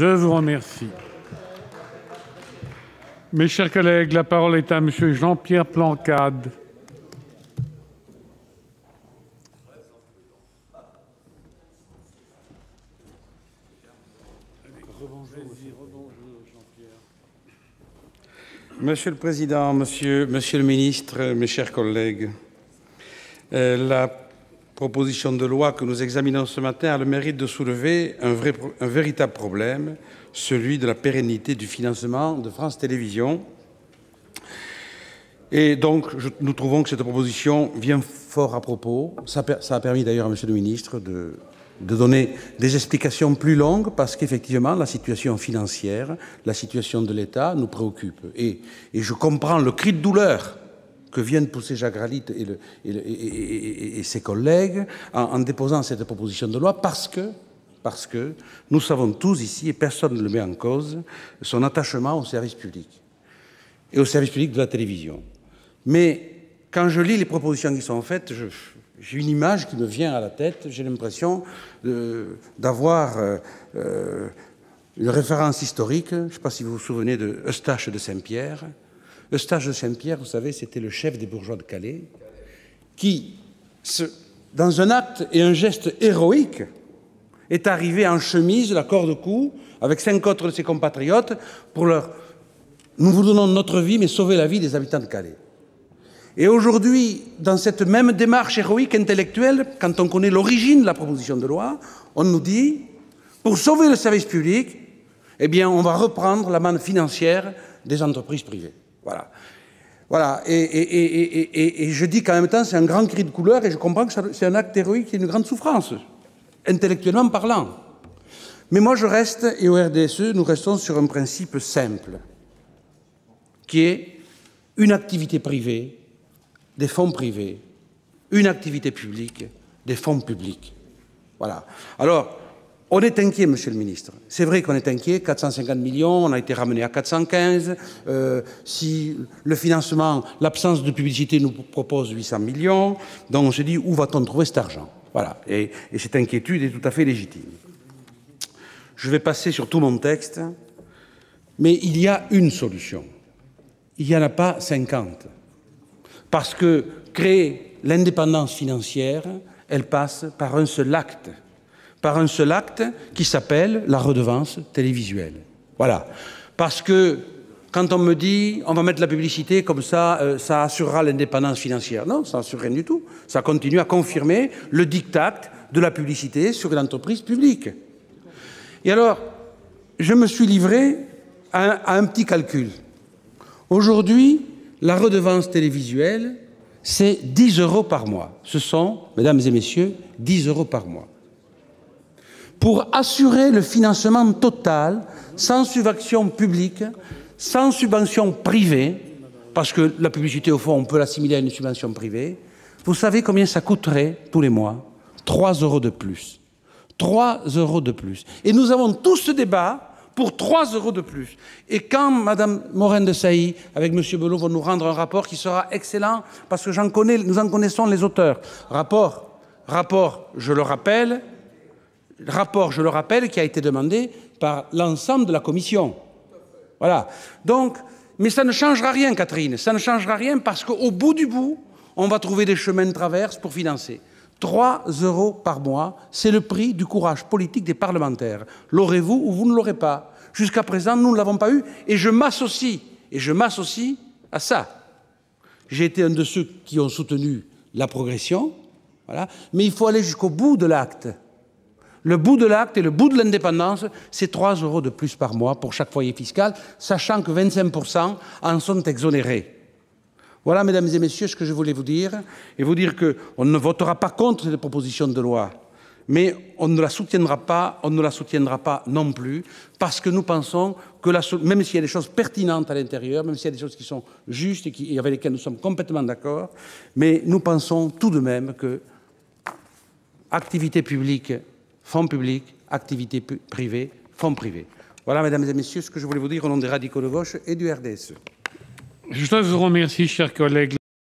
Je vous remercie. Mes chers collègues, la parole est à M. Jean-Pierre Plancade. Monsieur le Président, Monsieur le Ministre, mes chers collègues, la proposition de loi que nous examinons ce matin a le mérite de soulever un véritable problème, celui de la pérennité du financement de France Télévisions. Et donc, nous trouvons que cette proposition vient fort à propos. Ça a permis d'ailleurs à Monsieur le Ministre de donner des explications plus longues parce qu'effectivement, la situation financière, la situation de l'État nous préoccupe. Et je comprends le cri de douleur que viennent pousser Jacques Ralite et ses collègues en déposant cette proposition de loi parce que nous savons tous ici, et personne ne le met en cause, son attachement au service public et au service public de la télévision. Mais quand je lis les propositions qui sont faites, j'ai une image qui me vient à la tête. J'ai l'impression d'avoir une référence historique. Je ne sais pas si vous vous souvenez de Eustache de Saint-Pierre. Eustache de Saint-Pierre, vous savez, c'était le chef des bourgeois de Calais qui, dans un acte et un geste héroïque, est arrivé en chemise, la corde au cou, avec 5 autres de ses compatriotes, pour leur « Nous vous donnons notre vie, mais sauvez la vie des habitants de Calais ». Et aujourd'hui, dans cette même démarche héroïque intellectuelle, quand on connaît l'origine de la proposition de loi, on nous dit, pour sauver le service public, eh bien, on va reprendre la manne financière des entreprises privées. Voilà. Et je dis qu'en même temps, c'est un grand cri de couleur et je comprends que c'est un acte héroïque et une grande souffrance, intellectuellement parlant. Mais moi, je reste, et au RDSE, nous restons sur un principe simple, qui est une activité privée, des fonds privés, une activité publique, des fonds publics. Voilà. Alors, on est inquiet, Monsieur le Ministre. C'est vrai qu'on est inquiet, 450 millions, on a été ramené à 415. Si le financement, l'absence de publicité nous propose 800 millions, donc on se dit, où va-t-on trouver cet argent? Voilà. Et cette inquiétude est tout à fait légitime. Je vais passer sur tout mon texte, mais il y a une solution. Il n'y en a pas 50. Parce que créer l'indépendance financière, elle passe par un seul acte qui s'appelle la redevance télévisuelle. Voilà. Parce que quand on me dit on va mettre la publicité comme ça, ça assurera l'indépendance financière. Non, ça n'assure rien du tout. Ça continue à confirmer le diktat de la publicité sur l'entreprise publique. Et alors, je me suis livré à un petit calcul. Aujourd'hui, la redevance télévisuelle, c'est 10 € par mois. Ce sont, mesdames et messieurs, 10 € par mois. Pour assurer le financement total, sans subvention publique, sans subvention privée, parce que la publicité, au fond, on peut l'assimiler à une subvention privée, vous savez combien ça coûterait tous les mois? 3 € de plus. 3 € de plus. Et nous avons tout ce débat pour 3 € de plus. Et quand Mme Morin-Desailly, avec M. Belot, vont nous rendre un rapport qui sera excellent, parce que nous en connaissons les auteurs. Rapport, je le rappelle, qui a été demandé par l'ensemble de la Commission. Voilà. Donc, mais ça ne changera rien, Catherine. Ça ne changera rien parce qu'au bout du bout, on va trouver des chemins de traverse pour financer. 3 € par mois, c'est le prix du courage politique des parlementaires. L'aurez-vous ou vous ne l'aurez pas? Jusqu'à présent, nous ne l'avons pas eu et je m'associe à ça. J'ai été un de ceux qui ont soutenu la progression, voilà, mais il faut aller jusqu'au bout de l'acte. Le bout de l'acte et le bout de l'indépendance, c'est 3 € de plus par mois pour chaque foyer fiscal, sachant que 25% en sont exonérés. Voilà, mesdames et messieurs, ce que je voulais vous dire, et vous dire qu'on ne votera pas contre cette proposition de loi, mais on ne la soutiendra pas non plus, parce que nous pensons que, même s'il y a des choses pertinentes à l'intérieur, même s'il y a des choses qui sont justes et avec lesquelles nous sommes complètement d'accord, mais nous pensons tout de même que activité publique, fonds publics, activité privée, fonds privés. Voilà, mesdames et messieurs, ce que je voulais vous dire au nom des radicaux de gauche et du RDSE. Je vous remercie, chers collègues.